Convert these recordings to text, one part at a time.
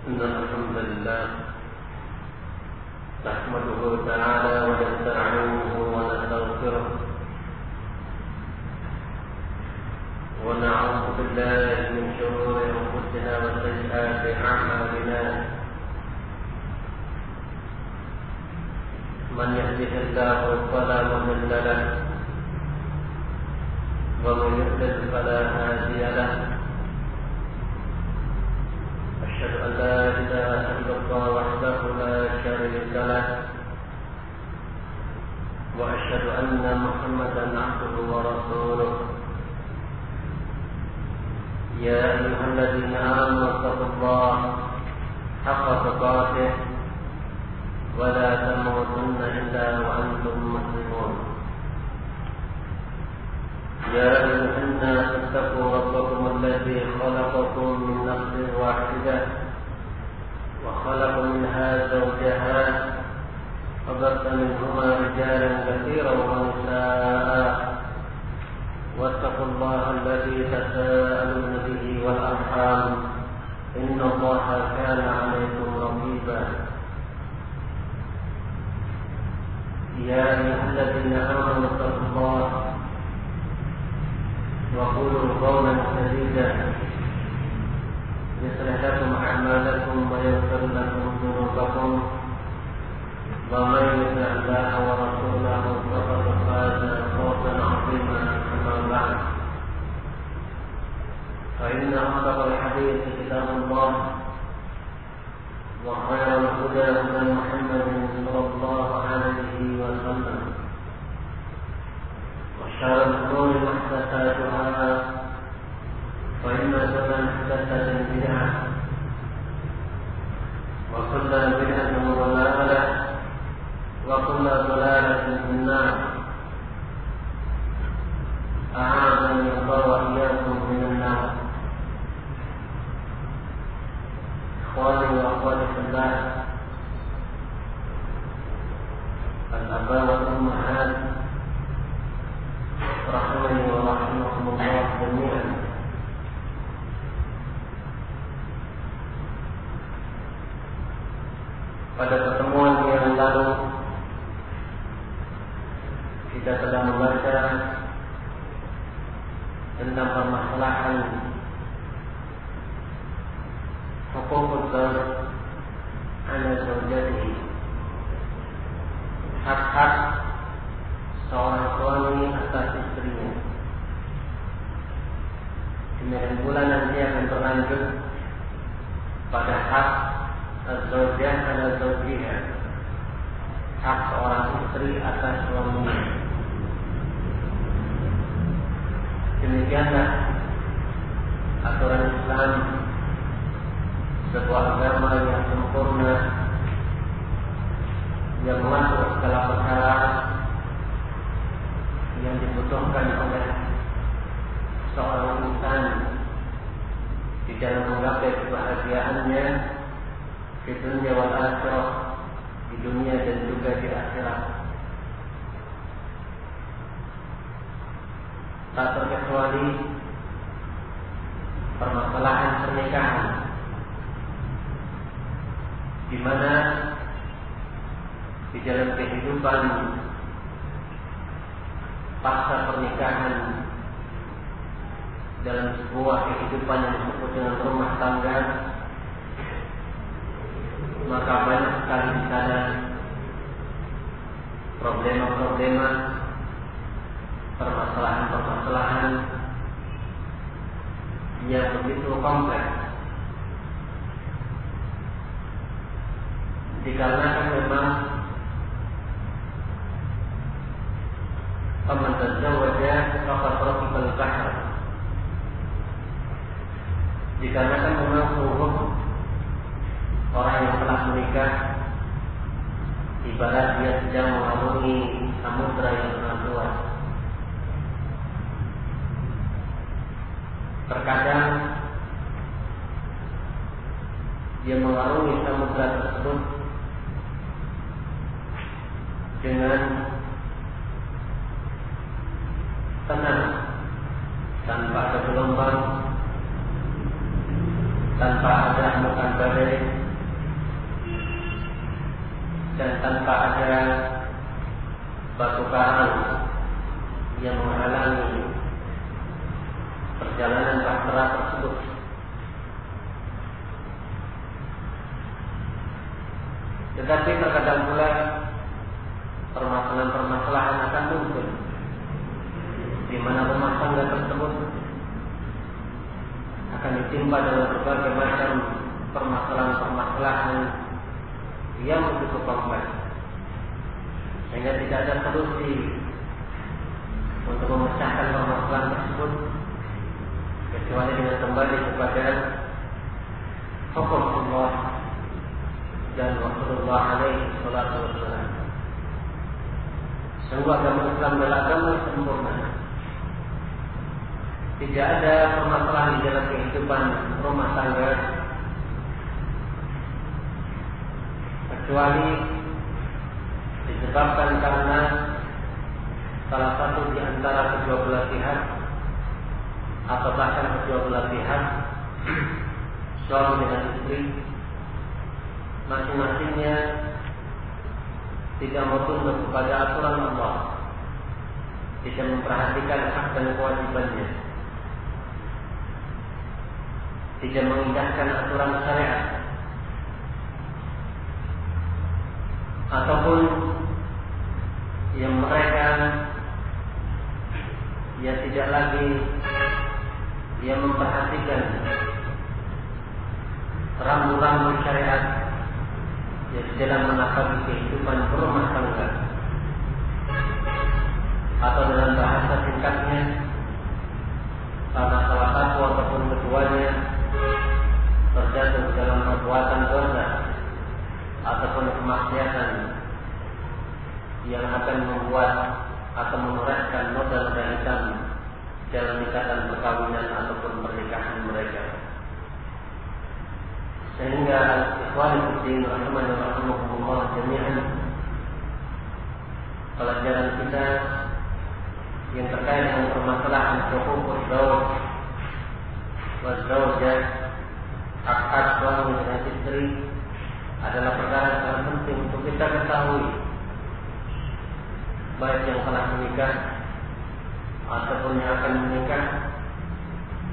إن الحمد لله نحمده تعالى ونستعينه ونستغفره ونعوذ بالله من شرور أنفسنا وسيئات أعمالنا من يهده الله فلا مضل له ومن يضلل فلا هادي له أشهد أن لا إله إلا الله وحده لا شريك له وأشهد أن محمدا عبده ورسوله يا أيها الذين آمنوا اتقوا الله حق تقاته ولا تموتن إلا وأنتم مسلمون يا أيها الناس اتقوا ربكم الذي خلقكم من نفس واحدة وخلق منها زوجها وبث منهما رجالا كثيرا ونساء واتقوا الله الذي تساءلون به والأرحام إن الله كان عليكم رقيبا يا أيها الذين آمنوا اتقوا الله وقولوا قولا سديدا يصلح لكم أعمالكم ويغفر لكم ذنوبكم ومن يطع الله ورسوله فقد فاز فوزا عظيما أما بعد فإن أصدق الحديث كتاب الله وخير الهدى هدى محمد صلى الله عليه وسلم وشر الأمور محدثاتها فإن كل محدثة بدعة وكل بدعة ضلالة وكل ضلالة في النار أعاذني الله وإياكم من النار. إخواني وأخواتي في الله الآباء والأمهات rahimani wa rahimakumullah jami'an. Pada pertemuan yang lalu kita telah membaca tentang permasalahan hukuk zawj ala zawjatihi, hak-hak seorang suami atas istrinya. Kemudian pula nanti akan berlanjut pada hak az-zawjah ala zawjiha, hak seorang istri atas suaminya. Demikianlah aturan Islam, sebuah agama yang sempurna yang mengatur segala perkara yang dibutuhkan oleh seorang insan di dalam menggapai kebahagiaannya di dunia wal akhirah, di dunia dan juga di akhirat. Tak terkecuali permasalahan pernikahan, di mana di dalam kehidupan pasca pernikahan, dalam sebuah kehidupan yang disebut dengan rumah tangga, maka banyak sekali di sana problema-problema, permasalahan-permasalahan yang begitu kompleks. Dikarenakan memang faman tazawwaja faqad raqiba al-bahr, dikarenakan memang hukum orang yang telah menikah ibarat dia sedang mengarungi samudra yang sangat luas. Terkadang dia mengarungi samudra tersebut dengan tenang, tanpa ada gelombang, tanpa ada amukan badai dan tanpa ada batu karang yang menghalangi perjalanan bahtera tersebut. Tetapi terkadang pula permasalahan-permasalahan akan muncul di mana rumah tangga tersebut akan ditimpa dengan berbagai macam permasalahan-permasalahan yang begitu kompleks, sehingga tidak ada solusi untuk memecahkan permasalahan tersebut kecuali dengan kembali kepada hukum Allah dan Rasulullah alaihi salatu wassalam. Sungguh agama Islam adalah agama yang sempurna. Tidak ada permasalahan di dalam kehidupan rumah tangga kecuali disebabkan karena salah satu di antara kedua belah pihak atau bahkan kedua belah pihak, suami dengan istri, masing-masingnya tidak mau tunduk kepada aturan Allah, tidak memperhatikan hak dan kewajibannya, tidak mengindahkan aturan syariat, ataupun yang mereka tidak lagi yang memperhatikan rambu-rambu syariat yang dalam menakar kehidupan berumah tangga, atau dalam bahasa singkatnya karena salah satu ataupun keduanya terjatuh dalam perbuatan dosa ataupun kemaksiatan yang akan membuat atau menorehkan noda-noda hitam dalam ikatan perkawinan ataupun pernikahan mereka. Sehingga ikhwan fillah rahimani wa rahimakumullah jami'an, pelajaran kita yang terkait dengan permasalahan huququz zawj wa zawjah, hak-hak suami dengan istri adalah perkara yang sangat penting untuk kita ketahui, baik yang telah menikah ataupun yang akan menikah,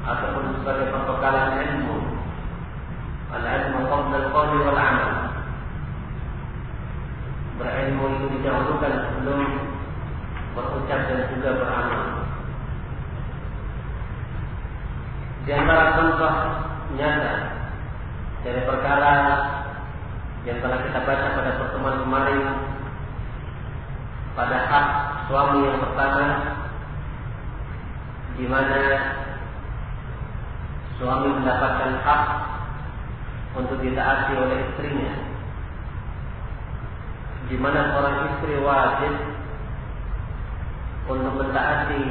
ataupun sebagai pembekalan ilmu. Al-ilmu qabla al-qawli wal amal. Berilmu itu didahulukan sebelum berucap dan juga beramal. Di antara contoh nyata dari perkara yang telah kita baca pada pertemuan kemarin, pada hak suami yang pertama, di mana suami mendapatkan hak untuk ditaati oleh istrinya, di mana seorang istri wajib untuk mentaati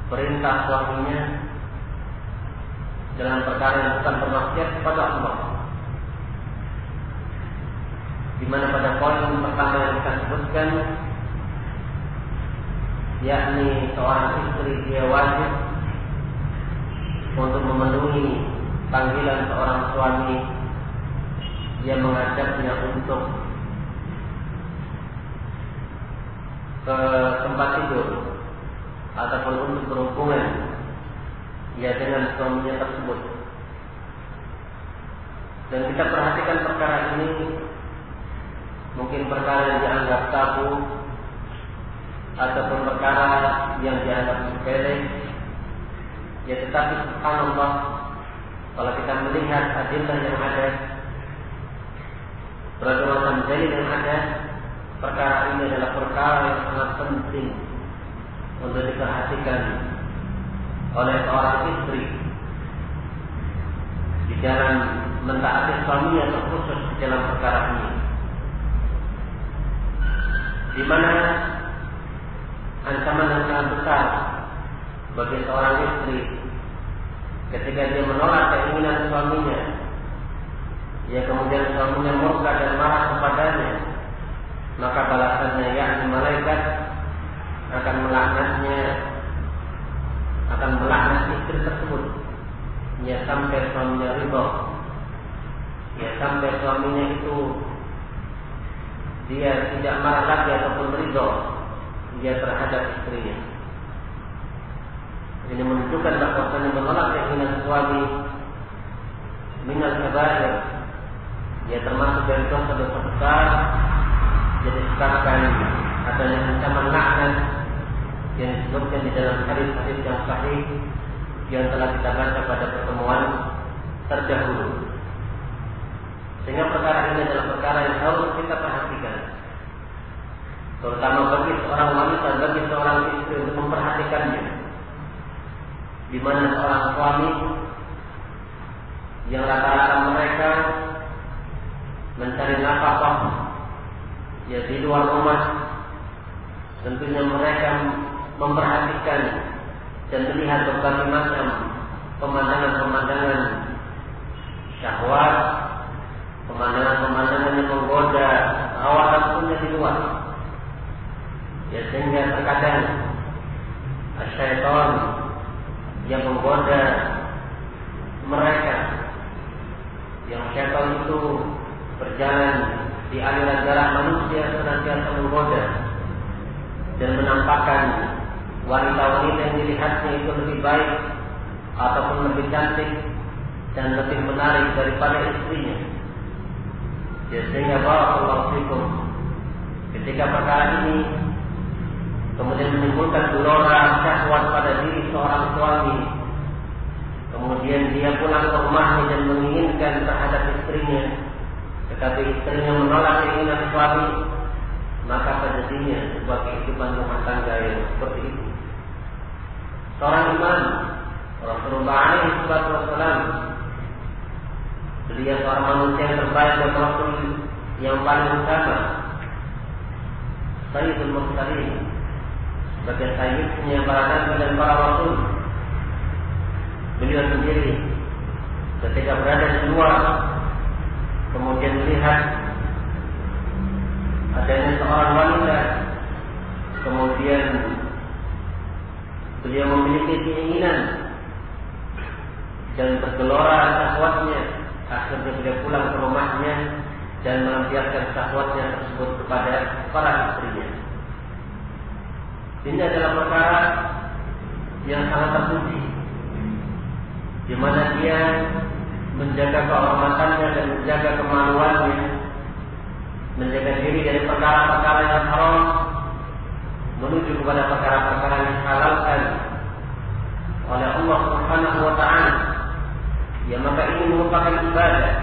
perintah suaminya dalam perkara yang bukan bermaksiat kepada Allah. Di mana pada poin pertama yang kita sebutkan, yakni seorang istri dia wajib untuk memenuhi panggilan seorang suami yang mengajaknya untuk ke tempat tidur ataupun untuk berhubungan dengan suaminya tersebut. Dan kita perhatikan perkara ini, mungkin perkara yang dianggap tabu ataupun perkara yang dianggap sepele, ya tetapi subhanallah, kalau kita melihat adillah yang ada, berbagai macam dalil yang ada, perkara ini adalah perkara yang sangat penting untuk diperhatikan oleh seorang istri di dalam mentaati suaminya, terkhusus di dalam perkara ini, di mana ancaman yang sangat besar bagi seorang istri ketika dia menolak keinginan suaminya, ya kemudian suaminya murka dan marah kepadanya, maka balasannya yakni malaikat akan melaknat istri tersebut, ya sampai suaminya ridha ya sampai suaminya itu dia tidak marah lagi ataupun ridho dia terhadap istrinya. Ini menunjukkan bahwasanya menolak keinginan suami minal kabair, dia termasuk dari dosa-dosa besar. Jadi disebabkan adanya ancaman laknat yang disebutkan di dalam hadis-hadis yang sahih yang telah kita baca pada pertemuan terdahulu. Sehingga perkara ini adalah perkara yang harus kita perhatikan, terutama bagi seorang wanita, bagi seorang istri untuk memperhatikannya. Di mana seorang suami yang rata-rata mereka mencari nafkah ya di luar rumah, tentunya mereka memperhatikan dan melihat berbagai macam pemandangan-pemandangan syahwat, pemandangan-pemandangan yang menggoda hawa nafsunya di luar. Ya sehingga terkadang syaitan yang menggoda mereka, yang syaitan itu berjalan di aliran darah manusia senantiasa menggoda dan menampakkan wanita-wanita yang dilihatnya itu lebih baik ataupun lebih cantik dan lebih menarik daripada istrinya. Ya, sehingga barakallahu fikum, ketika perkara ini kemudian menimbulkan gelora syahwat pada diri seorang suami, kemudian dia pulang ke rumahnya dan menginginkan terhadap istrinya, tetapi istrinya menolak keinginan suami, maka terjadinya sebuah kehidupan rumah tangga yang seperti itu. Seorang imam Rasulullah alaihi wasallam, beliau seorang manusia yang terbaik dan Rasul yang paling utama, Sayyidul Mursalin, sebagai sayyidnya para nabi dan para rasul. Beliau sendiri ketika berada di luar kemudian melihat adanya seorang wanita, kemudian beliau memiliki keinginan dan bergelora syahwatnya. Akhirnya beliau pulang ke rumahnya dan melampiaskan syahwatnya tersebut kepada para istrinya. Ini adalah perkara yang sangat terpuji, di mana dia menjaga kehormatannya dan menjaga kemaluannya, menjaga diri dari perkara-perkara yang haram menuju kepada perkara-perkara yang dihalalkan oleh Allah Subhanahu wa taala. Ya, maka ini merupakan ibadah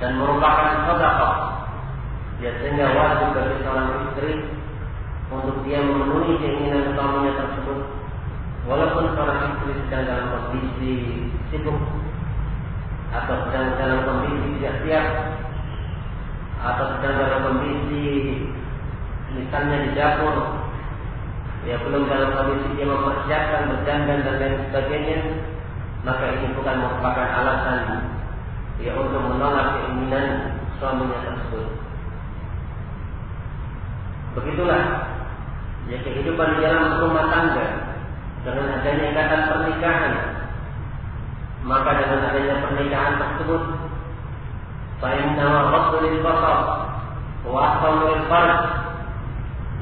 dan merupakan sedekah. Ya, sehingga wajib bagi seorang istri untuk dia memenuhi keinginan suaminya tersebut, walaupun seorang istri sedang dalam kondisi sibuk atau sedang dalam kondisi tidak siap atau sedang dalam kondisi misalnya di dapur, ya belum dalam kondisi dia mempersiapkan berdandan dan lain sebagainya, maka ini bukan merupakan alasan ya untuk menolak keinginan suaminya tersebut. Begitulah ya kehidupan di dalam rumah tangga dengan adanya ikatan pernikahan. Maka dengan adanya pernikahan tersebut, fa'inna ghadul basar wa ahsanul farj,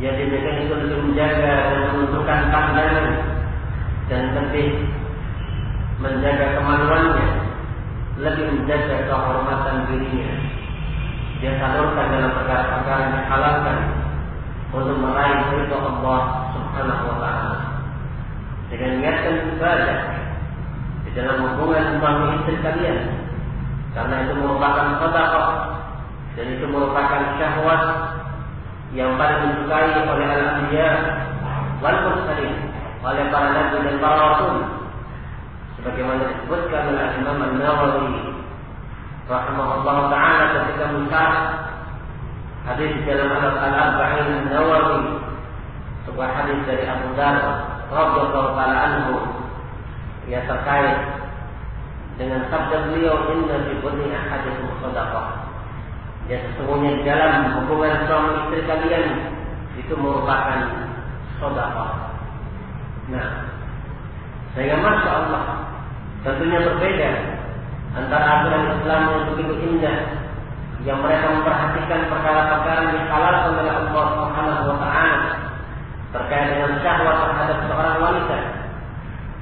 ya demikian itu lebih menjaga dan menentukan pandangan dan lebih menjaga kemaluannya, lebih menjaga kehormatan dirinya. Dia salurkan dalam perkara-perkara yang dihalalkan untuk meraih ridha Allah Subhanahu wa taala. Dengan niatkan ibadah di dalam hubungan suami istri kalian, karena itu merupakan sedekah dan itu merupakan syahwat yang paling disukai oleh al-anbiya wal mursalin, oleh para nabi dan para rasul, sebagaimana disebutkan oleh Imam An-Nawawi rahimahullah taala ketika mensyarah hadis dalam Al-Arba'in An-Nawawi, sebuah hadis dari Abu Dzar radhiyallahu taala anhu, ya terkait dengan sabda beliau, inna fi bunni ahadikum shadaqah. Ya sesungguhnya di dalam hubungan suami istri kalian itu merupakan sedekah. Nah, sehingga masya Allah tentunya berbeda antara kelahiran Islam yang begitu indah, yang mereka memperhatikan perkara-perkara yang dihalalkan oleh Allah Subhanahu wa taala terkait dengan syahwat terhadap seorang wanita.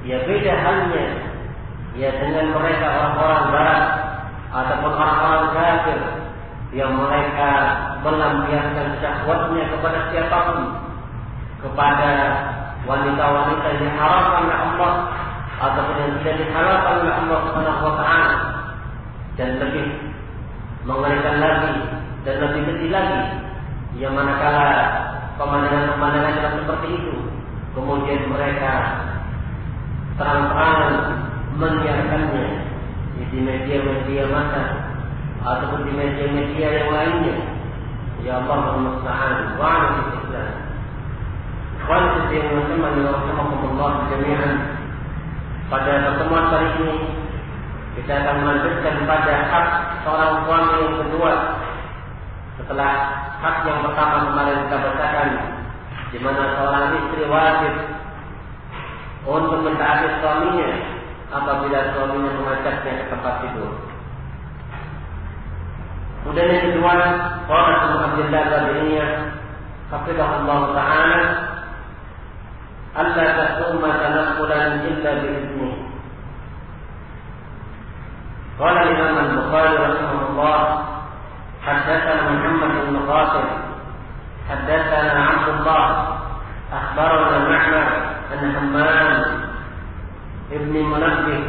Ya beda halnya ya dengan mereka orang-orang barat ataupun orang-orang kafir yang mereka melampiaskan syahwatnya kepada siapapun, kepada wanita-wanita yang diharamkan oleh Allah ataupun yang tidak dihalalkan oleh Allah Subhanahu wa taala. Dan lebih mengerikan lagi dan lebih kecil lagi yang manakala pemandangan-pemandangan yang seperti itu kemudian mereka terang-terangan menyiarkannya di media-media massa ataupun di media-media yang lainnya. Ya Allah musta'an wa 'ala al-islam. Ikhwan fillah rahimakumullah jami'an. Pada pertemuan kali ini kita akan melanjutkan pada hak seorang suami yang kedua setelah hak yang pertama kemarin kita bacakan, di mana seorang istri wajib untuk mentaati suaminya apabila suaminya mengajaknya ke tempat tidur. Kemudian yang kedua, qala Abdullah Tabi'iyah hafizahullah ta'ala, alla tasumma tanaqqulan illa bi'idznih. Qala Imam Al-Bukhari rahimahullah, haddatsana Muhammad bin Qasim, haddatsana Abdullah, akhbarana Ma'mar an Hammam ibn Munabbih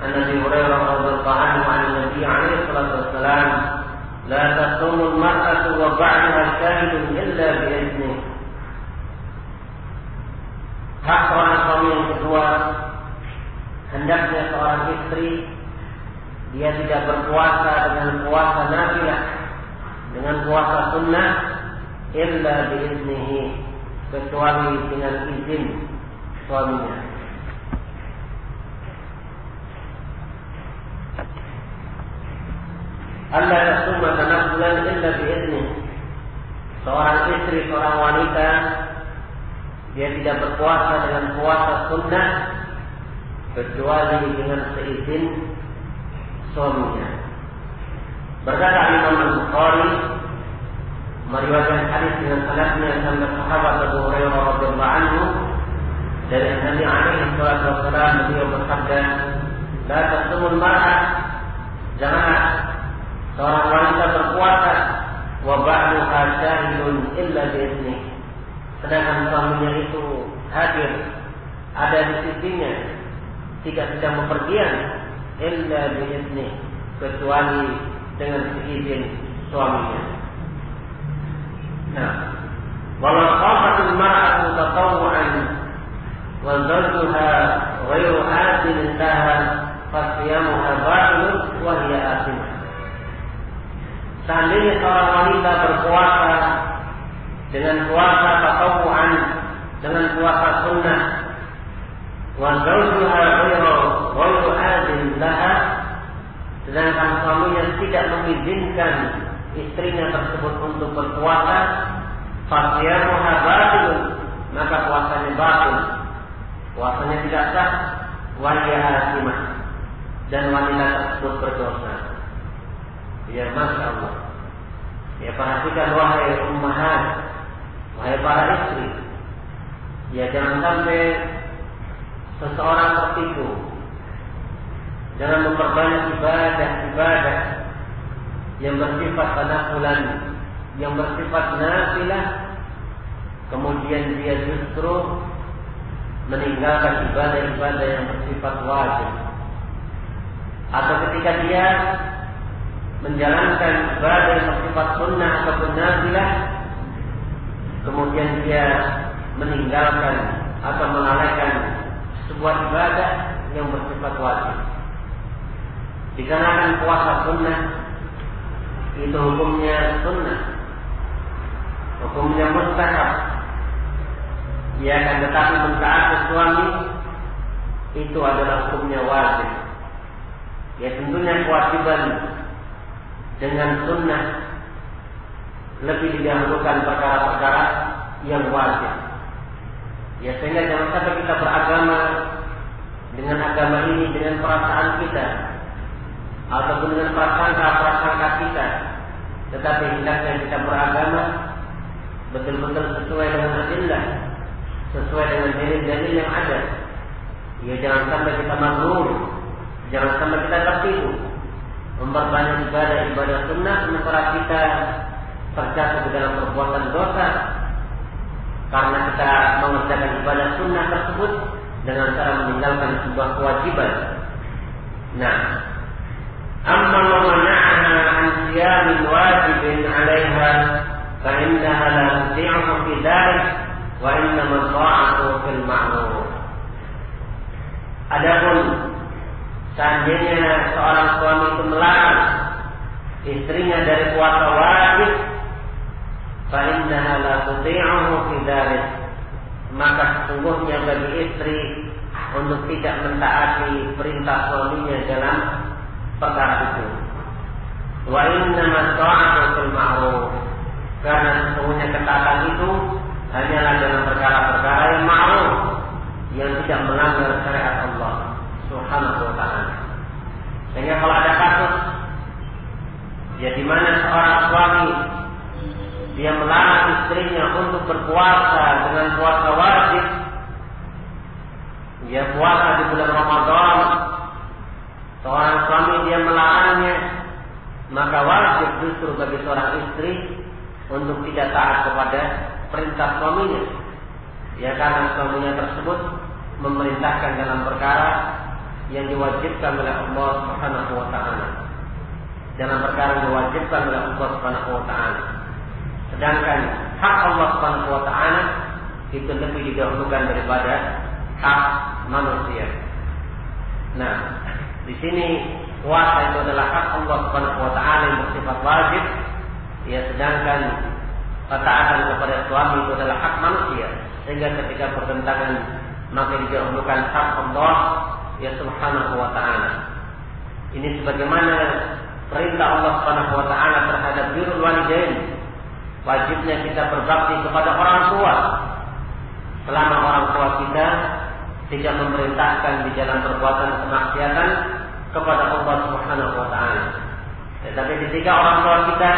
an Abi Hurairah radhiyallahu anhu an Nabi alaihi salatu wassalam, la tasumu al-mar'atu wa ba'daha shahidun illa bi'idznih. Hak seorang suami yang kedua, hendaknya seorang istri dia tidak berpuasa dengan puasa nafilah, dengan puasa sunnah, illa biiznihi, kecuali dengan izin suaminya. Allah tasumma tanaffulan illa biiznihi. Seorang istri, seorang wanita, dia tidak berpuasa dengan puasa sunnah kecuali dengan seizin suaminya. Berkata Imam Al-Bukhari meriwayatkan hadis dengan sanadnya sampai sahabat Abu Hurairah radhiyallahu anhu dari Nabi alaihi salatu wasallam, beliau bersabda, la tasumul mar'ah, janganlah seorang wanita berpuasa wa ba'duha syahidun illa bi'idznih, sedangkan suaminya itu hadir, ada di sisinya, tidak sedang bepergian, illa bi'idznih, kecuali dengan seizin suaminya. Nah, walau qafatul mar'atu tatawwu'an wa zawjuha ghairu adil laha fasiyamuha batilun wa hiya athimah. Seandainya seorang wanita berpuasa dengan puasa tatawwu'an, dengan puasa sunnah, wa zawjuha ghairu adil laha, sedangkan suaminya tidak mengizinkan istrinya tersebut untuk berpuasa, fasiyamuha batilun, maka puasanya batil, puasanya tidak sah, wa hiya athimah, dan wanita tersebut berdosa. Ya Masya Allah. Ya perhatikan wahai ummahat, wahai para istri, ya jangan sampai seseorang tertipu, jangan memperbanyak ibadah-ibadah yang bersifat tanaffulan, yang bersifat nafilah, kemudian dia justru meninggalkan ibadah-ibadah yang bersifat wajib. Atau ketika dia menjalankan ibadah yang bersifat sunnah ataupun nafilah, kemudian dia meninggalkan atau melalaikan sebuah ibadah yang bersifat wajib. Dikarenakan puasa sunnah itu hukumnya sunnah, hukumnya mustahab, ya kan, tetapi mentaati suami itu adalah hukumnya wajib. Ya tentunya kewajiban dengan sunnah lebih didahulukan perkara-perkara yang wajib. Ya sehingga jangan sampai kita beragama dengan agama ini dengan perasaan kita ataupun dengan prasangka kita, tetapi hendaknya kita beragama betul-betul sesuai dengan adillah, sesuai dengan dalil-dalil yang ada. Ya, jangan sampai kita maghrur, jangan sampai kita tertipu memperbanyak ibadah sunnah sementara kita terjatuh ke dalam perbuatan dosa karena kita mengerjakan ibadah sunnah tersebut dengan cara meninggalkan sebuah kewajiban. Nah, amma mana'aha an siyamin wajibin 'alaiha fa innaha la tuti'u fi dzalik wa innama ta'atu fil ma'ruf. Adapun seandainya seorang suami itu melarang istrinya dari puasa wajib, fa innaha la tuti'u fi dzalik, maka sesungguhnya bagi istri untuk tidak mentaati perintah suaminya dalam perkara itu. Wa innama ta'atu fil ma'ruf, karena sesungguhnya ketaatan itu hanyalah dalam perkara-perkara yang ma'ruf, yang tidak melanggar syariat Allah Subhanahu wa ta'ala. Sehingga kalau ada kasus ya di mana seorang suami dia melarang istrinya untuk berpuasa dengan puasa wajib, dia puasa di bulan Ramadan, seorang suami dia melarangnya, maka wajib justru bagi seorang istri untuk tidak taat kepada perintah suaminya. Ya, karena suaminya tersebut memerintahkan dalam perkara yang diwajibkan oleh Allah Subhanahu wa ta'ala, dalam perkara yang diwajibkan oleh Allah Subhanahu wa ta'ala. Sedangkan hak Allah Subhanahu wa ta'ala itu lebih didahulukan daripada hak manusia. Nah, di sini puasa itu adalah hak Allah Subhanahu wa ta'ala yang bersifat wajib, ya, sedangkan ketaatan kepada suami itu adalah hak manusia. Sehingga ketika bertentangan maka didahulukan hak Allah ya Subhanahu wa ta'ala. Ini sebagaimana perintah Allah Subhanahu wa ta'ala terhadap birrul walidain. Wajibnya kita berbakti kepada orang tua selama orang tua kita tidak memerintahkan di jalan perbuatan kemaksiatan kepada Allah Subhanahu wa ta'ala. Tetapi ketika orang tua kita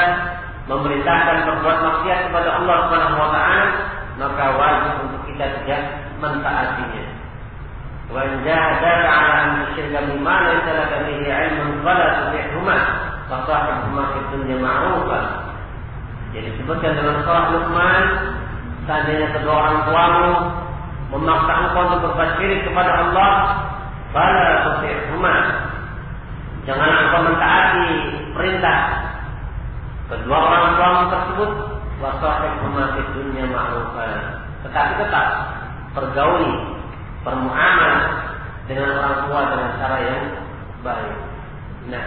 memerintahkan berbuat maksiat kepada Allah Subhanahu wa ta'ala, maka wajib untuk kita tidak mentaatinya. Wa in jahadaka 'ala an tusyrika bima laysa laka bihi 'ilmun fala tuti'huma wa sahibhuma fid dunya ma'rufa. Jadi disebutkan dalam surah Luqman, seandainya kedua orang tuamu memaksa engkau untuk berbuat syirik kepada Allah, fala tuti'huma, janganlah engkau mentaati perintah kedua orang tuamu tersebut, wa sahibhuma fid dunya ma'rufa, tetapi tetap pergauli, bermuamalah dengan orang tua dengan cara yang baik. Nah,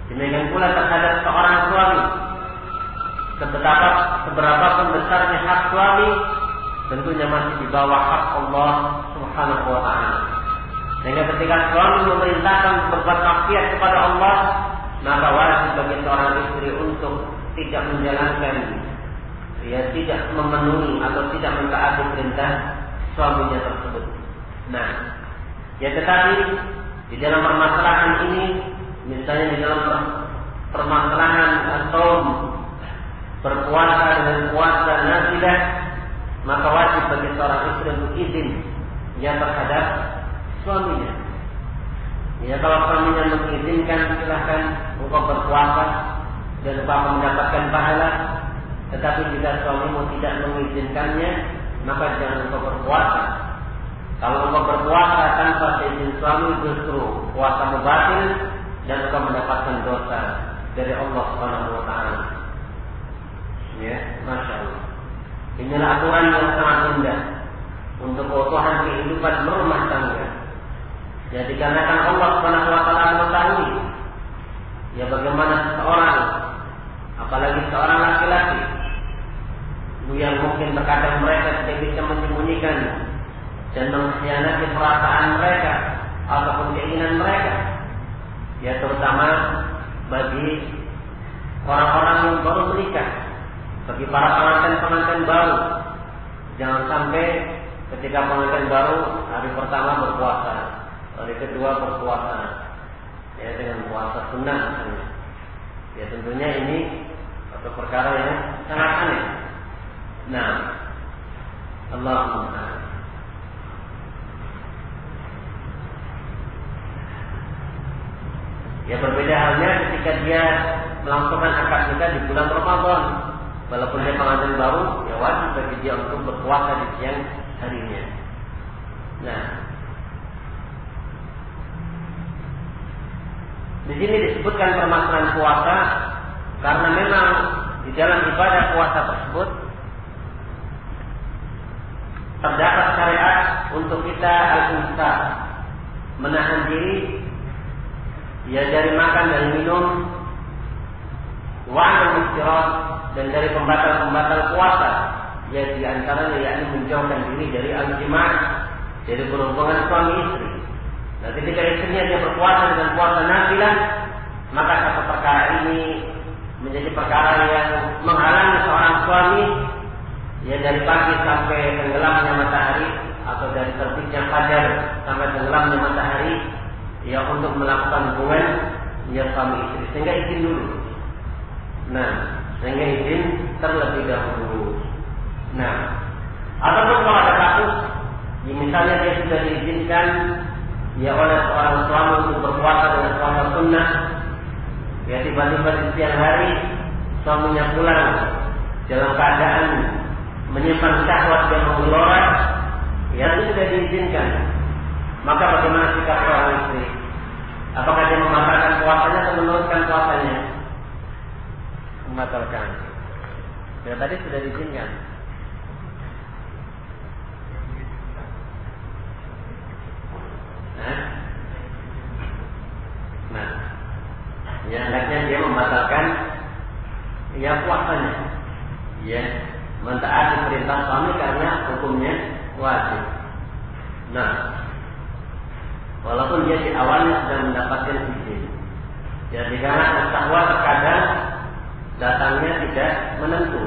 demikian pula terhadap seorang suami, seberapa pun besarnya hak suami, tentunya masih di bawah hak Allah Subhanahu wa ta'ala. Sehingga ketika suami memerintahkan berbuat maksiat kepada Allah, maka wajib bagi seorang istri untuk tidak menjalankan, ya, tidak memenuhi atau tidak mentaati perintah suaminya tersebut. Nah, ya, tetapi di dalam permasalahan ini, misalnya di dalam permasalahan atau berpuasa dengan puasa nafilah, maka wajib bagi seorang istri untuk izin ya terhadap suaminya. Ya, kalau suaminya mengizinkan, silahkan engkau berpuasa dan engkau mendapatkan pahala. Tetapi jika suamimu tidak mengizinkannya, maka jangan engkau berpuasa. Kalau engkau berpuasa tanpa izin suami, justru puasamu batil dan engkau mendapatkan dosa dari Allah Subhanahu wa ta'ala. Ya, Masya Allah. Inilah aturan yang sangat indah untuk keutuhan kehidupan berumah tangga. Ya, dikarenakan Allah Subhanahu wa ta'ala mengetahui ya bagaimana seseorang, apalagi seorang laki-laki yang mungkin terkadang mereka tidak bisa menyembunyikan dan mengkhianati perasaan mereka ataupun keinginan mereka. Ya, terutama bagi orang-orang yang baru menikah, bagi para pengantin-pengantin baru, jangan sampai ketika pengantin baru hari pertama berpuasa, hari kedua berpuasa, ya, dengan puasa sunnah misalnya. Ya tentunya ini satu perkara yang sangat aneh. Nah, Allahumma. Ya berbeda halnya ketika dia melangsungkan akad nikah di bulan Ramadan. Walaupun dia pengantin baru, ya wajib bagi dia untuk berpuasa di siang harinya. Nah, di sini disebutkan permasalahan puasa karena memang di dalam ibadah puasa tersebut terdapat syariat untuk kita al-imsak, menahan diri ya dari makan dan minum, wa'an istirahat, dan dari pembatal-pembatal puasa, ya di antaranya yakni menjauhkan diri dari al-jima', dari berhubungan suami istri. Nah, ketika istrinya dia berpuasa dengan puasa nafilah, maka satu perkara ini menjadi perkara yang menghalangi seorang suami, ya dari pagi sampai tenggelamnya matahari, atau dari terbitnya fajar sampai tenggelamnya matahari, ya untuk melakukan hubungan ya suami istri, sehingga izin dulu. Nah, sehingga izin terlebih dahulu. Nah, ataupun kalau ada kasus, ya misalnya dia sudah diizinkan ya oleh seorang suami untuk berpuasa dengan puasa sunnah, ya tiba-tiba di siang hari suaminya pulang dalam keadaan menyimpan syahwat yang menggelora, ya itu sudah diizinkan. Maka bagaimana sikap seorang istri? Apakah dia membatalkan puasanya atau meneruskan puasanya? Membatalkan. Ya tadi sudah diizinkan. Nah, ya hendaknya dia membatalkan ya puasanya. Ya, mentaati perintah suami karena hukumnya wajib. Nah, walaupun dia di awalnya sudah mendapatkan izin. Jadi karena syahwat terkadang datangnya tidak menentu,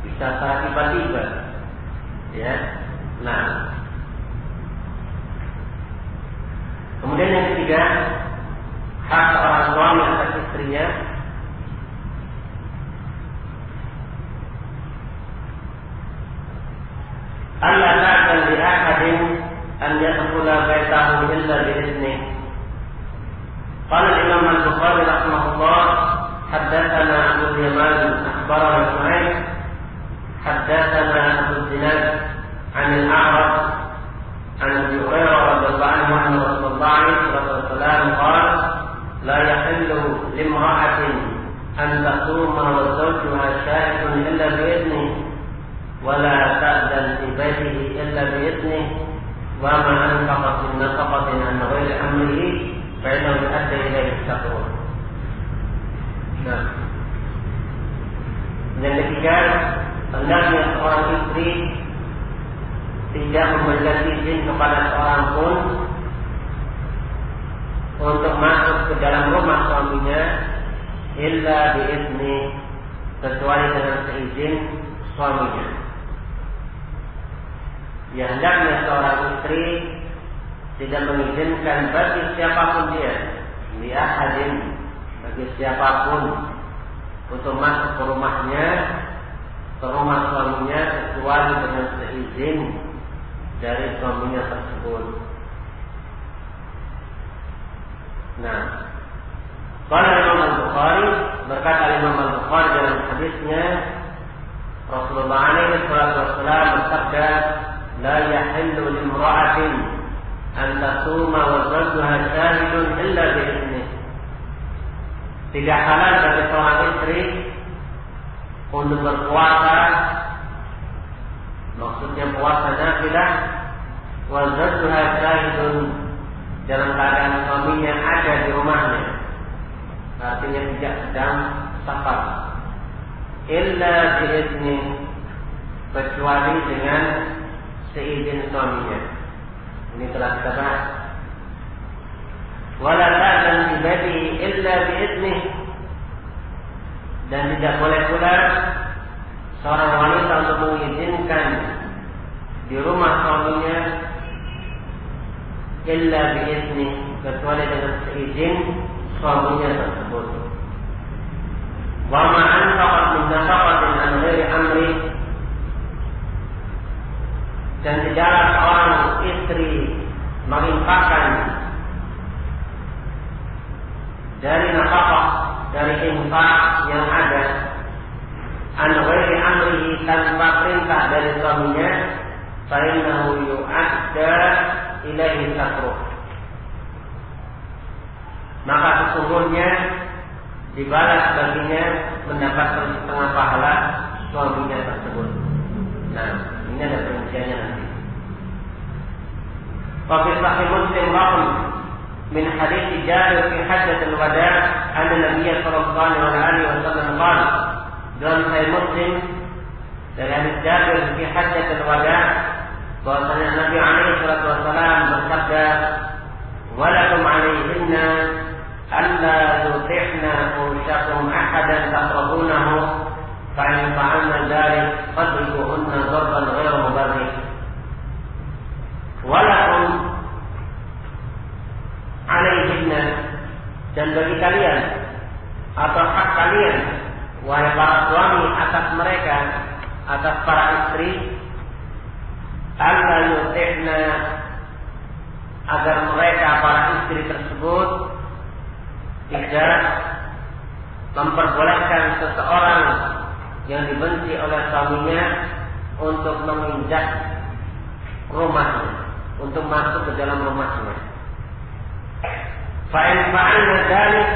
bisa secara tiba-tiba. Ya, nah. Kemudian yang ketiga, hak seorang suami atas istrinya. Allah ta'ala li ahadin an yadkhula baitahu illa bi idzni. Qala al-Imam al-Bukhari rahimahullah, haddatsana Abu Yaman akhbarana Sa'id, haddatsana Abu Zinad 'an al-A'raj 'an Abi Hurairah radhiyallahu anhu anna Rasulullah sallallahu alaihi wasallam qala la yahillu limra'atin an tasuma wa zawjuha shahidun illa bi idzni ولا تأذن في بيته إلا بإذنه وما أنفقت من نفقة عن غير أمره فإنه يؤدي إليه الشكر. Nah, yang ketiga, hendaknya seorang istri tidak memberikan izin kepada seorang pun untuk masuk ke dalam rumah suaminya illa biizni, kecuali dengan seizin suaminya. Ya hendaknya seorang istri tidak mengizinkan bagi siapapun dia, liahadin, bagi siapapun untuk masuk ke rumahnya, ke rumah suaminya kecuali dengan seizin dari suaminya tersebut. Nah, kalau Imam Al-Bukhari berkata Imam Al-Bukhari dalam hadisnya, Rasulullah alaihi wasallam bersabda, لا يحل لامرأة أن تصوم وزوجها شاهد إلا بإذنه. Tidak halal bagi seorang istri untuk berpuasa, maksudnya puasa nafilah, wa zawjuha shahidun, dalam keadaan suaminya ada di rumahnya, artinya tidak sedang safar, illa bi'izni, kecuali dengan seizin suaminya. Ini telah kita bahas. Wala ta'zan fi baitihi illa bi'iznih, dan tidak boleh pula seorang wanita untuk mengizinkan di rumah suaminya illa bi'iznih, kecuali dengan seizin suaminya tersebut. Wa ma anfaqat min nafaqatin an ghairi amri, dan tidaklah seorang istri menginfakkan dari nafkah, dari infak yang ada an ghairi amrihi, tanpa perintah dari suaminya, fa innahu yu'adda ilaihi sakruh, maka sesungguhnya dibalas baginya mendapatkan setengah pahala suaminya tersebut. Nah, ini ada perinciannya nanti. Wa fi Sahih Muslim raqam min hadits Jabir fi hajjatul wada' anna Nabiy sallallahu alaihi wasallam qala, dalam Sahih Muslim dari hadits Jabir fi hajjatul wada' bahwasanya Nabi alaihi salatu wasallam bersabda, walakum alaihinna alla yutihna ushakum ahadan taqrabunahu fa in fa'alna dzalik fadribuhunna darban ghayra mubarrih. Walakum alaihinna, dan bagi kalian atau hak kalian wahai para suami atas mereka, atas para istri, alla yutihna, agar mereka para istri tersebut tidak memperbolehkan seseorang yang dibenci oleh suaminya untuk menginjak rumahnya, untuk masuk ke dalam rumahnya. Fa in fa'alna dzalik,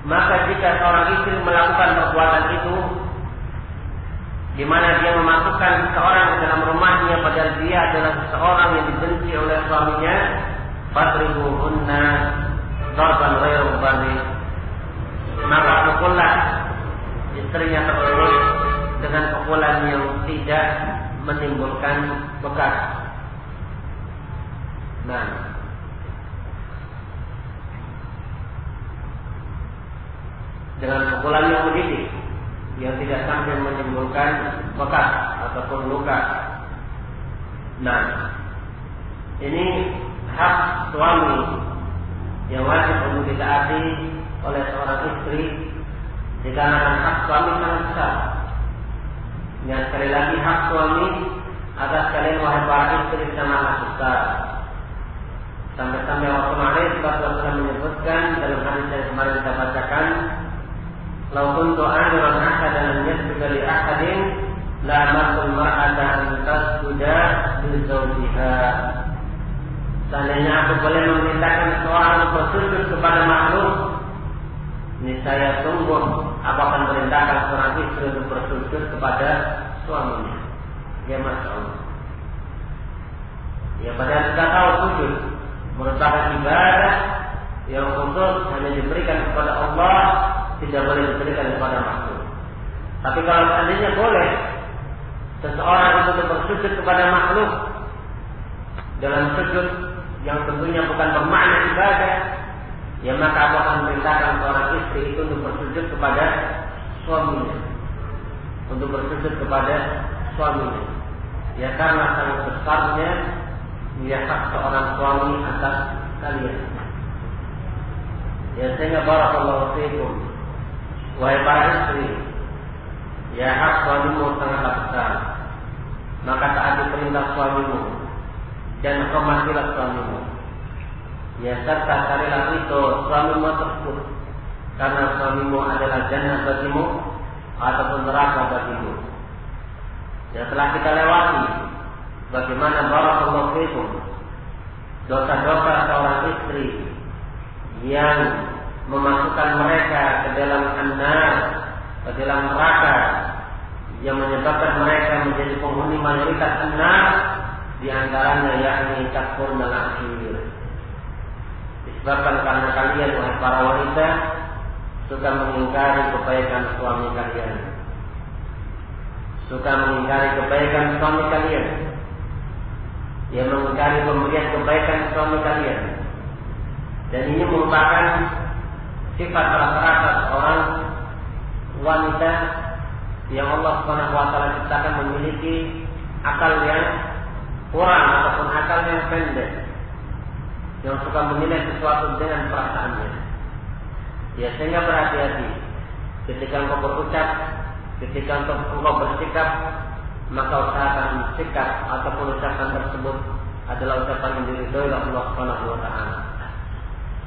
maka jika seorang istri melakukan perbuatan itu, di mana dia memasukkan seseorang ke dalam rumahnya padahal dia adalah seseorang yang dibenci oleh suaminya, fadribuhunna darban ghayra mubarrih, maka pukullah istrinya tersebut dengan pukulan yang tidak menimbulkan bekas. Nah, dengan pukulan yang mendidik, yang tidak sampai menimbulkan bekas ataupun luka. Nah, ini hak suami yang wajib untuk ditaati oleh seorang istri, dikarenakan hak suami sangat besar. Dan sekali lagi hak suami atas kalian wahai para istri sangatlah besar. Sampai-sampai Rasulullah SAW menyebutkan dalam hadis yang kemarin kita bacakan, "Lau kuntu amiran ahadan an yasjuda li ahadin la amartul mar'ata an tasjuda li zawjiha." Seandainya aku boleh memerintahkan seorang bersujud kepada makhluk, niscaya sungguh aku akan merintahkan seorang istri untuk bersujud kepada suaminya. Ya Masya Allah. Ya, padahal kita tahu sujud merupakan ibadah yang khusus hanya diberikan kepada Allah, tidak boleh diberikan kepada makhluk. Tapi kalau seandainya boleh seseorang untuk bersujud kepada makhluk dalam sujud yang tentunya bukan bermakna ibadah, ya maka aku akan perintahkan seorang istri itu untuk bersujud kepada suaminya, untuk bersujud kepada suaminya. Ya karena sangat besarnya ya hak seorang suami atas kalian. Ya sehingga barakallahu fiikum, wahai para istri, ya hak suamimu sangatlah besar. Maka taati perintah suamimu dan hormatilah suamimu. Ya serta carilah itu suamimu tersebut, karena suamimu adalah jannah bagimu ataupun neraka bagimu. Yang telah kita lewati bagaimana barakallahu fiikum dosa-dosa seorang istri yang memasukkan mereka ke dalam an-nar, ke dalam neraka, yang menyebabkan mereka menjadi penghuni mayoritas an-nar, di antaranya yakni takfurnal akhir. Disebabkan karena kalian wahai para wanita suka mengingkari kebaikan suami kalian, suka mengingkari kebaikan suami kalian, yang mengingkari pemberian kebaikan suami kalian. Dan ini merupakan sifat rata-rata seorang wanita yang Allah SWT ciptakan memiliki akal yang kurang ataupun akal yang pendek, yang suka menilai sesuatu dengan perasaannya. Ya, sehingga berhati-hati ketika engkau berucap, ketika engkau bersikap, maka usahakan sikap ataupun ucapan tersebut adalah ucapan yang diridhoi oleh Allah Subhanahu wa taala.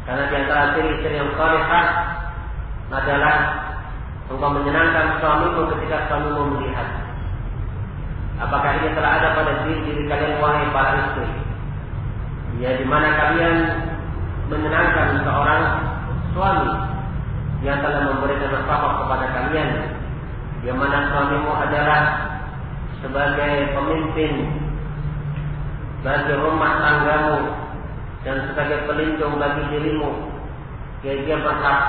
Karena di antara ciri-ciri yang salihah adalah engkau menyenangkan suamimu ketika suamimu melihat. Apakah ini telah ada pada diri kalian wahai para istri? Ya, di mana kalian menyenangkan seorang suami yang telah memberikan nafkah kepada kalian, di mana suamimu adalah sebagai pemimpin bagi rumah tanggamu dan sebagai pelindung bagi dirimu, dia berhak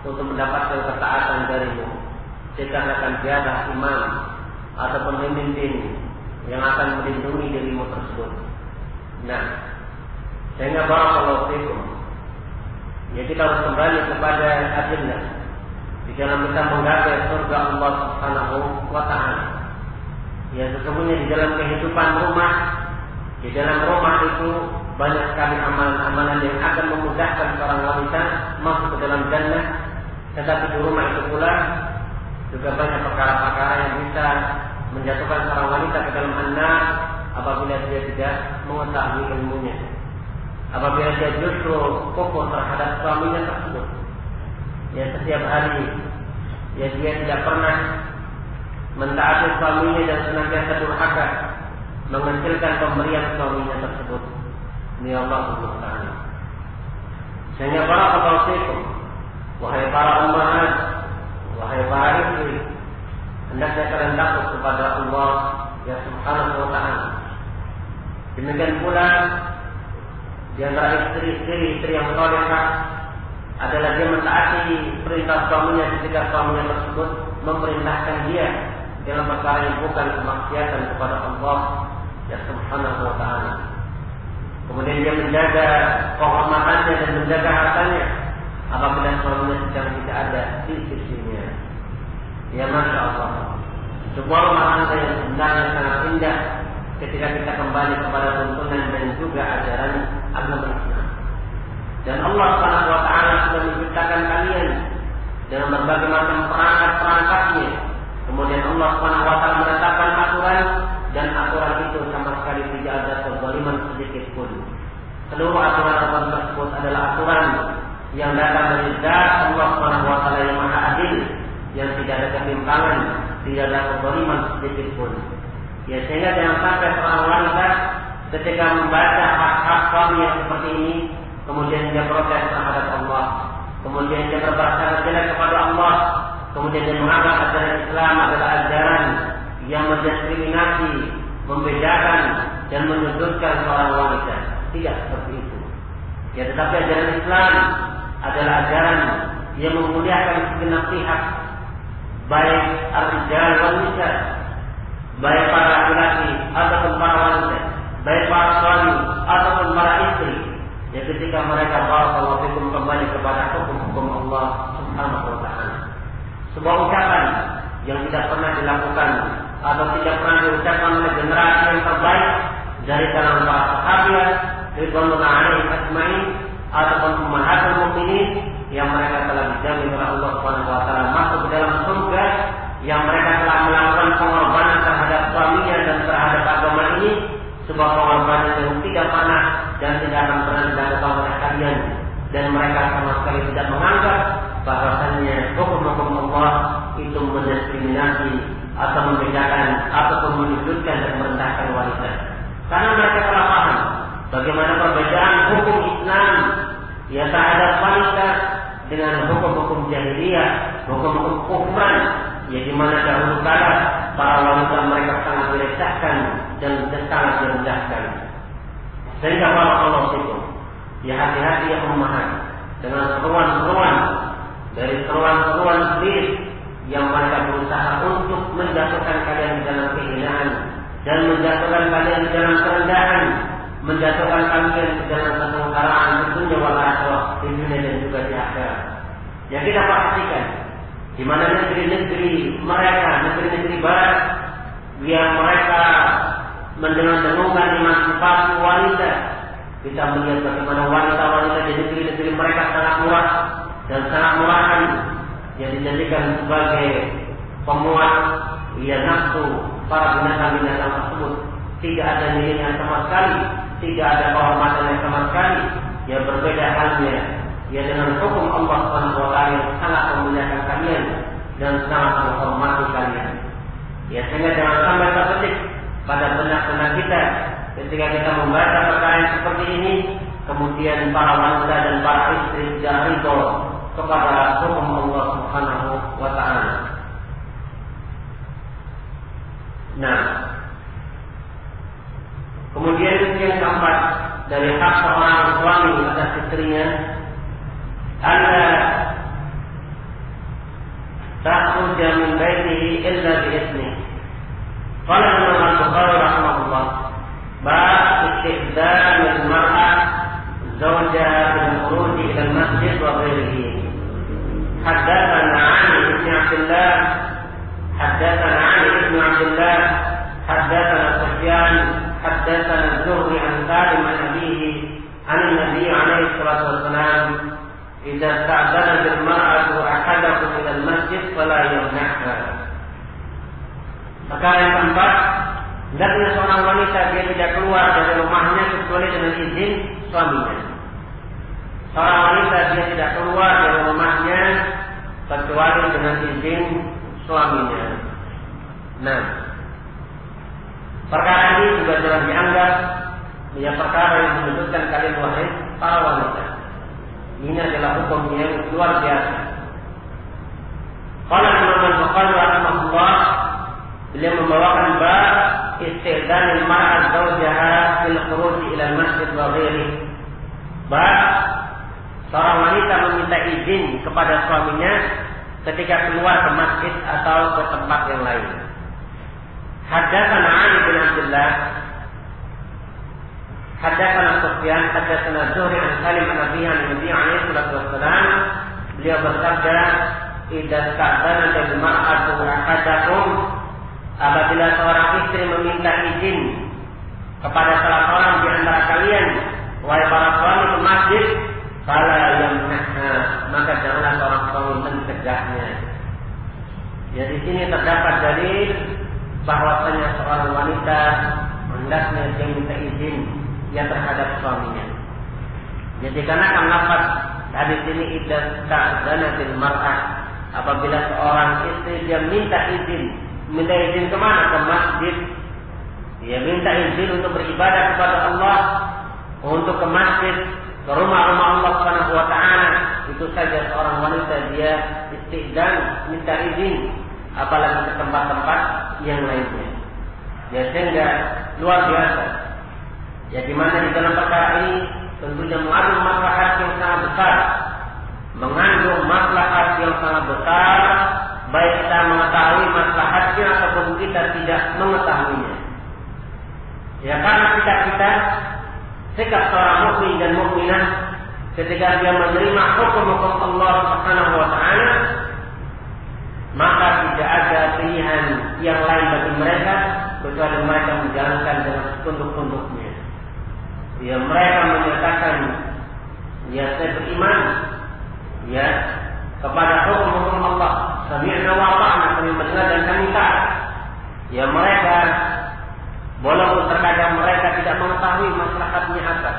untuk mendapatkan ketaatan darimu. Dikarenakan dia adalah imam atau pemimpin yang akan melindungi dirimu tersebut. Nah, sehingga barakallahu fikum, ya kita harus kembali kepada adillah di dalam kita menggapai surga Allah Subhanahu wa taala. Ya, sesungguhnya di dalam kehidupan rumah, di dalam rumah itu banyak sekali amalan-amalan yang akan memudahkan seorang wanita masuk ke dalam jannah. Tetapi di rumah itu pula juga banyak perkara-perkara yang bisa menjatuhkan seorang wanita ke dalam an-nar apabila dia tidak mengetahui ilmunya. Apabila dia justru kufur terhadap suaminya tersebut. Ya, setiap hari ya dia tidak pernah mentaati suaminya dan senantiasa durhaka, mengecilkan pemberian suaminya tersebut. Ini Allah Subhanahu wa taala. Sehingga barakallahu fikum, wahai para ummahat, wahai para istri, hendaknya kalian takut kepada Allah ya Subhanahu wa taala. Demikian pula di antara istri yang salehah adalah dia mentaati perintah suaminya ketika suaminya tersebut memerintahkan dia dalam perkara yang bukan kemaksiatan kepada Allah ya Subhanahu wa taala. Kemudian dia menjaga kehormatannya dan menjaga hartanya apabila suaminya sedang tidak ada di sisinya. Ya, masya Allah, sebuah rumah tangga yang sebenarnya sangat indah ketika kita kembali kepada tuntunan dan juga ajaran agama Islam. Dan Allah Subhanahu wa taala sudah menciptakan kalian dengan berbagai macam perangkat-perangkatnya. Kemudian Allah Subhanahu wa taala menetapkan aturan, dan aturan itu sama sekali tidak ada kezaliman sedikit pun. Seluruh aturan tersebut adalah aturan yang datang dari zat Allah Subhanahu wa taala yang Maha Adil, yang tidak ada ketimpangan, tidak ada kezaliman sedikit pun. Ya, sehingga jangan sampai seorang wanita ketika membaca hak-hak suami yang seperti ini, kemudian dia protes terhadap Allah, kemudian dia berprasangka jelek kepada Allah, kemudian dia menganggap ajaran Islam adalah ajaran yang mendiskriminasi, membedakan dan menyudutkan seorang wanita. Tidak seperti itu. Ya, tetapi ajaran Islam adalah ajaran yang memuliakan segenap pihak, baik ar-rijal wal nisa, baik para laki-laki ataupun para wanita, baik para suami ataupun para istri. Ya, ketika mereka barakallahu fikum kembali kepada hukum-hukum Allah Subhanahu wa taala. Sebuah ucapan yang tidak pernah dilakukan atau tidak pernah diucapkan oleh generasi yang terbaik dari kalangan para sahabat ridwanullah alaihim ajmain ataupun ummahatul mukminin yang mereka telah dijamin oleh Allah Subhanahu wa taala masuk ke dalam surga, yang mereka telah melakukan pengorbanan terhadap suaminya dan terhadap agama ini, sebuah pengorbanan yang tidak pernah dan tidak akan pernah dilakukan oleh kalian, dan mereka sama sekali tidak menganggap bahwasannya hukum-hukum Allah itu mendiskriminasi atau membedakan ataupun menyudutkan dan merendahkan wanita. Karena mereka telah paham bagaimana perbedaan hukum Islam ya terhadap wanita dengan hukum-hukum jahiliyah, hukum-hukum kufran, ya di mana dahulu kala para wanita mereka sangat dilecehkan dan sangat direndahkan. Sehingga barakallahu fikum, ya hati-hati ya ummahat dengan seruan-seruan dari seruan-seruan iblis yang mereka berusaha untuk menjatuhkan kalian di dalam kehinaan dan menjatuhkan kalian di dalam kerendahan, menjatuhkan kalian di dalam kesengsaraan di dunia wal akhirah, di dunia dan juga di akhirat. Ya, kita perhatikan di mana negeri-negeri mereka, negeri-negeri barat yang mereka mendengung-dengungkan emansipasi wanita. Kita melihat bagaimana wanita-wanita di negeri-negeri mereka sangat murah, dan sangat murahan yang dijadikan sebagai pemuat nafsu para binatang-binatang tersebut. Tidak ada nilainya sama sekali, tidak ada kehormatannya sama sekali. Yang berbeda halnya dengan hukum Allah Subhanahu wa taala yang sangat memuliakan kalian dan sangat menghormati kalian. Sehingga jangan sampai terbetik pada benak-benak kita ketika kita membaca perkara yang seperti ini, kemudian para wanita dan para istri tidak ridho kepada hukum Allah Subhanahu wa taala. Nah, kemudian yang keempat dari hak seorang suami atas istrinya adalah takhruja min baitihi illa bi'idznih. Qala Imam Al-Bukhari rahimahullah, bab isti'dzan al-mar'ah zawjaha bil khuruj ila al-masjid wa ghairihi. Haddatsana 'Ali ibn Abdullah haddatsana 'Ali ibn Abdullah haddatsana Sufyan haddatsana Az-Zuhri an Salim an abihi an Nabi alaihi salatu wassalam idza sta'dzanat al-mar'atu ahadakum ila al-masjid fala yamna'ha. Perkara yang keempat, hendaknya seorang wanita dia tidak keluar dari rumahnya kecuali dengan izin suaminya. Seorang wanita dia tidak keluar dari rumahnya kecuali dengan izin suaminya. Nah, perkara ini juga jangan dianggap perkara yang menyebutkan kalian wahai para wanita. Ini adalah hukum yang luar biasa. Qala Imam Al-Bukhari rahimahullah, beliau membawakan bab isti'dzanil mar'ah zawjaha fil khuruj ila al-masjid wa ghairihi. Bab seorang wanita meminta izin kepada suaminya ketika keluar ke masjid atau ke tempat yang lain. Haddatsana Ali bin Abdullah haddatsana Sufyan haddatsana Zuhri an Salim an Nabi alaihi salatu wassalam, beliau bersabda, idza sta'dzanat al-mar'atu ahadakum, apabila seorang istri meminta izin kepada salah seorang di antara kalian, wahai para suami, ke masjid, fala yamna'ha, maka janganlah seorang suami mencegahnya. Ya, di sini terdapat dalil bahwasanya seorang wanita hendaknya dia minta izin terhadap suaminya. Jadi karena kan lafaz hadis ini idza sta'dzanatil mar'ah, apabila seorang istri dia minta izin kemana? Ke masjid. Dia minta izin untuk beribadah kepada Allah, untuk ke masjid, ke rumah-rumah Allah Subhanahu wa taala. Itu saja seorang wanita dia isti'dzan, minta izin, apalagi ke tempat-tempat yang lainnya. Ya, sehingga luar biasa. Ya, di mana di dalam perkara ini tentunya mengandung maslahat yang sangat besar, baik kita mengetahui maslahatnya ataupun kita tidak mengetahuinya. Ya, karena kita sikap seorang mukmin dan mukminah ketika dia menerima hukum-hukum Allah Subhanahu wa taala, maka tidak ada pilihan yang lain bagi mereka kecuali mereka menjalankan dengan setunduk-tunduknya. Ya, mereka menyatakan, ya, saya beriman, ya, kepada hukum-hukum Allah. Sami'na wa ata'na, kami mendengar dan kami taat. Ya, mereka walaupun terkadang mereka tidak mengetahui maslahatnya apa.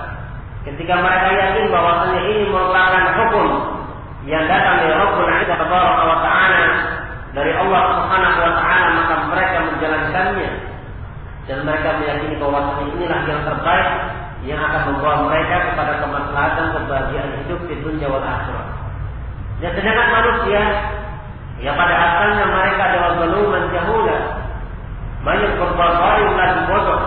Ketika mereka yakin bahwasanya ini merupakan hukum yang datang dari Rabbul Izzah Tabaraka wa Ta'ala, dari Allah Subhanahu wa Ta'ala, maka mereka menjalankannya dan mereka meyakini bahwasanya inilah yang terbaik yang akan membawa mereka kepada kemaslahatan kebahagiaan hidup di dunia wal akhirah. Dan sedangkan manusia, ya, pada asalnya mereka adalah zaluman jahula, banyak berbuat zalim dan bodoh.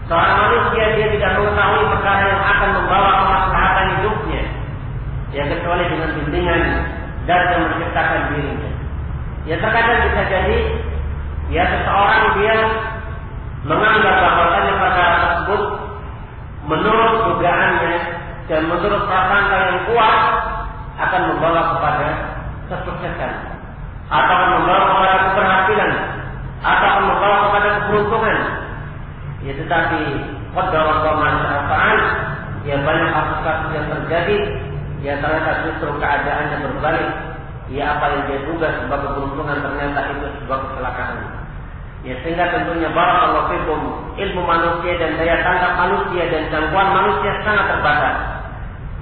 Seorang manusia dia tidak mengetahui perkara yang akan membawa kemaslahatan hidupnya, ya, kecuali dengan bimbingan dan yang menciptakan dirinya. Ya, terkadang bisa jadi, ya, seseorang dia menganggap bahwasanya perkara tersebut menurut dugaannya dan menurut prasangka yang kuat akan membawa kepada kesuksesan, atau akan membawa kepada keberhasilan, atau akan membawa kepada keberuntungan. Ya, tetapi qaddarallahu ma syaa fa'al, ya, banyak kasus-kasus yang terjadi Ya ternyata justru keadaannya berbalik. Ya apa yang dia duga sebagai keberuntungan ternyata itu sebuah kecelakaan. Ya sehingga tentunya barakallahu fikum, ilmu manusia dan daya tangkap manusia dan jangkauan manusia sangat terbatas.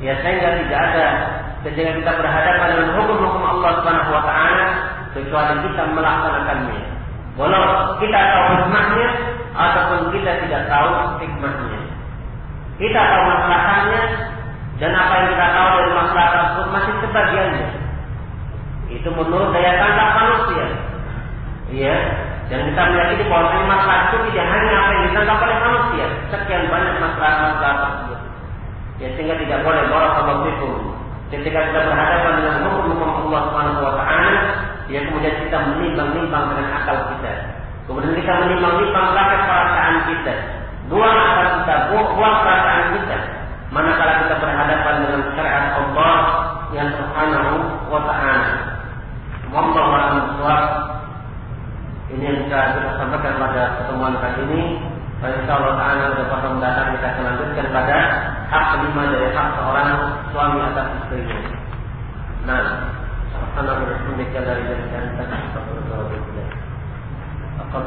Ya sehingga tidak ada ketika kita berhadapan dengan hukum-hukum Allah Subhanahu wa taala kecuali kita melaksanakannya. Walau kita tahu hikmahnya ataupun kita tidak tahu hikmahnya. Kita tahu masalahnya dan apa yang kita tahu dari masalah tersebut masih sebagiannya. Itu menurut daya tangkap manusia. Ya, dan kita meyakini bahwa masalah itu tidak hanya apa yang ditangkap oleh manusia. Sekian banyak masalah-masalah tersebut. Ya sehingga tidak boleh barakallahu fikum. Ketika kita berhadapan dengan hukum-hukum Allah Subhanahu wa taala, ya kemudian kita menimbang-nimbang dengan akal kita. Kemudian kita menimbang-nimbang rasa perasaan kita. Buang akal kita, buang perasaan kita. Manakala kita berhadapan dengan syariat Allah yang Subhanahu wa taala. Wallahu a'lam. Ini yang bisa kita sampaikan pada pertemuan kali ini. Insyaallah taala pada pertemuan mendatang kita akan lanjutkan pada hak kelima dari hak seorang suami atas istrinya. Nah, anak berasumsikan dari dan tak seperti itu. Apa